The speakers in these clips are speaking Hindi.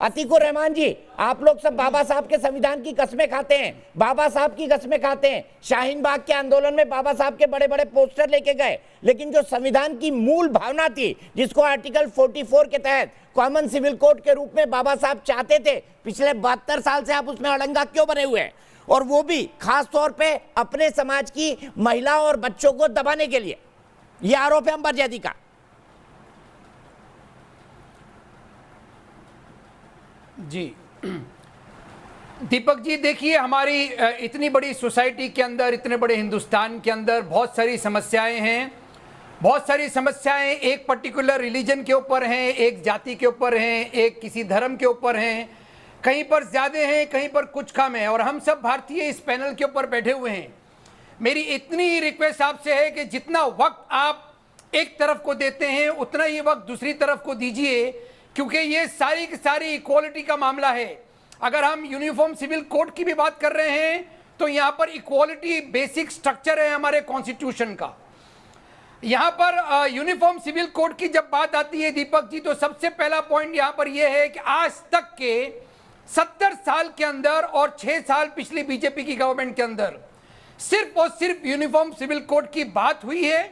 अतीकुर रहमान जी, आप लोग सब बाबा साहब के संविधान की कसमें खाते हैं, बाबा साहब की कसमें खाते हैं। शाहीन बाग के आंदोलन में बाबा साहब के बड़े बड़े पोस्टर लेके गए, लेकिन जो संविधान की मूल भावना थी, जिसको आर्टिकल 44 के तहत कॉमन सिविल कोड के रूप में बाबा साहब चाहते थे, पिछले 72 साल से आप उसमें अड़ंगा क्यों बने हुए हैं? और वो भी खास तौर पे अपने समाज की महिलाओं और बच्चों को दबाने के लिए। ये आरोप है अंबर जैदी का। जी दीपक जी, देखिए हमारी इतनी बड़ी सोसाइटी के अंदर, इतने बड़े हिंदुस्तान के अंदर बहुत सारी समस्याएं हैं। बहुत सारी समस्याएं एक पर्टिकुलर रिलीजन के ऊपर हैं, एक जाति के ऊपर हैं, एक किसी धर्म के ऊपर हैं, कहीं पर ज़्यादा हैं, कहीं पर कुछ कम है। और हम सब भारतीय इस पैनल के ऊपर बैठे हुए हैं। मेरी इतनी ही रिक्वेस्ट आपसे है कि जितना वक्त आप एक तरफ को देते हैं, उतना ही वक्त दूसरी तरफ को दीजिए, क्योंकि ये सारी की सारी इक्वालिटी का मामला है। अगर हम यूनिफॉर्म सिविल कोड की भी बात कर रहे हैं, तो यहाँ पर इक्वालिटी बेसिक स्ट्रक्चर है हमारे कॉन्स्टिट्यूशन का। यहाँ पर यूनिफॉर्म सिविल कोड की जब बात आती है दीपक जी, तो सबसे पहला पॉइंट यहाँ पर यह है कि आज तक के 70 साल के अंदर और 6 साल पिछली बीजेपी की गवर्नमेंट के अंदर सिर्फ और सिर्फ यूनिफॉर्म सिविल कोड की बात हुई है।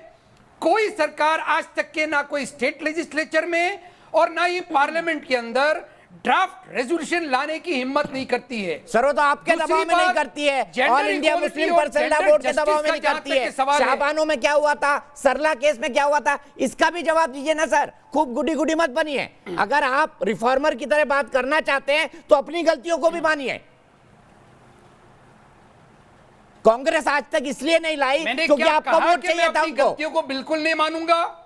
कोई सरकार आज तक के, ना कोई स्टेट लेजिस्लेचर में और ना ही पार्लियामेंट के अंदर ड्राफ्ट रेजोल्यूशन लाने की हिम्मत नहीं करती है। सर, तो आपके दबाव में नहीं करती है, all India Muslim personal law board के दबाव में नहीं करती है। शाहबानो में क्या हुआ था, सरला केस में क्या हुआ था, इसका भी जवाब दीजिए ना सर। खूब गुडी गुडी मत बनिए। अगर आप रिफॉर्मर की तरह बात करना चाहते हैं तो अपनी गलतियों को भी मानिए। कांग्रेस आज तक इसलिए नहीं लाई क्योंकि आपको वोट चाहिए था। गलतियों को बिल्कुल नहीं मानूंगा।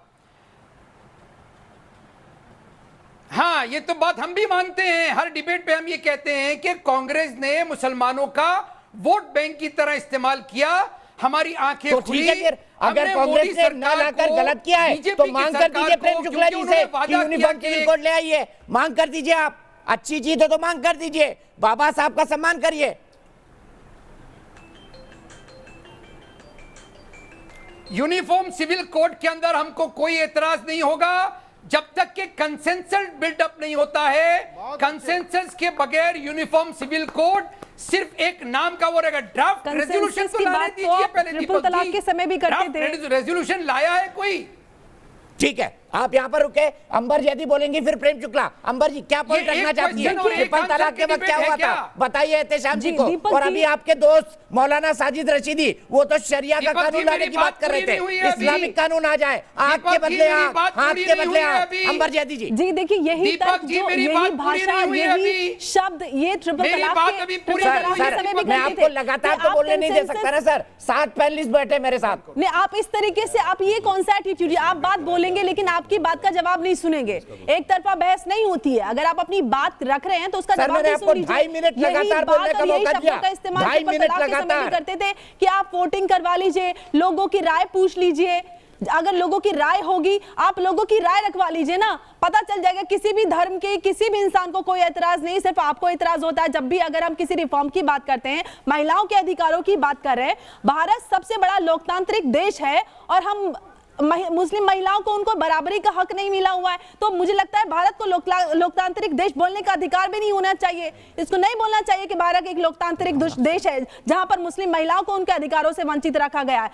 हाँ, ये तो बात हम भी मानते हैं। हर डिबेट पे हम ये कहते हैं कि कांग्रेस ने मुसलमानों का वोट बैंक की तरह इस्तेमाल किया। हमारी आंखें तो खुली। अगर कांग्रेस ने न लाकर गलत किया है तो मांग कर दीजिए प्रेम शुक्ला जी से कि यूनिफॉर्म सिविल कोड ले आइए। मांग कर दीजिए। आप अच्छी चीज है तो मांग कर दीजिए। बाबा साहब का सम्मान करिए। यूनिफॉर्म सिविल कोड के अंदर हमको कोई एतराज नहीं होगा जब तक के कंसेंसस बिल्डअप नहीं होता है। कंसेंसस के बगैर यूनिफॉर्म सिविल कोड सिर्फ एक नाम का वो रहेगा। ड्राफ्ट रेजोल्यूशन तो लाने दीजिए पहले। ट्रिपल तलाक के समय भी करते थे। रेजोल्यूशन लाया है कोई? ठीक है, आप यहाँ पर रुके। अंबर जैदी बोलेंगी, फिर प्रेम शुक्ला। अंबर जी, क्या पॉइंट रखना चाहती है? ट्रिपल तलाक के वक्त क्या हुआ था बताइए एहतेशाम जी को। और अभी आपके दोस्त मौलाना साजिद रशीदी, वो तो शरिया का कानून लाने की बात कर रहे थे। इस्लामिक कानून आ जाए, आग के बदले आग, हाथ के बदले आग। अंबर जैदी जी, जी देखिए, यही तर्क, यही भाषा, यही शब्द, ये ट्रिपल तलाक के समय भी। मैं आपको लगातार तो बोलने नहीं दे सकता ना सर। 7 पैनलिस्ट बैठे मेरे साथ। नहीं, आप इस तरीके से, आप ये कौन सा एटीट्यूड? आप बात बोलेंगे लेकिन आपकी बात का जवाब नहीं सुनेंगे। एक तरफा बहस नहीं होती है। अगर आप अपनी बात रख रहे हैं तो उसका जवाब नहीं सुनिए। 2.5 मिनट लगातार बोलने का मौका दिया। 2.5 मिनट लगातार करते थे कि आप वोटिंग करवा लीजिए, लोगों की राय पूछ लीजिए। अगर लोगों की राय होगी, आप लोगों की राय रखवा लीजिए ना, पता चल जाएगा। किसी भी धर्म के किसी भी इंसान को कोई एतराज नहीं, सिर्फ आपको एतराज होता है जब भी अगर हम किसी रिफॉर्म की बात करते हैं, महिलाओं के अधिकारों की बात कर रहे हैं। भारत सबसे बड़ा लोकतांत्रिक देश है और हम मुस्लिम महिलाओं को उनको बराबरी का हक नहीं मिला हुआ है। तो मुझे लगता है भारत को लोकतांत्रिक देश बोलने का अधिकार भी नहीं होना चाहिए। इसको नहीं बोलना चाहिए कि भारत एक लोकतांत्रिक देश है जहां पर मुस्लिम महिलाओं को उनके अधिकारों से वंचित रखा गया है।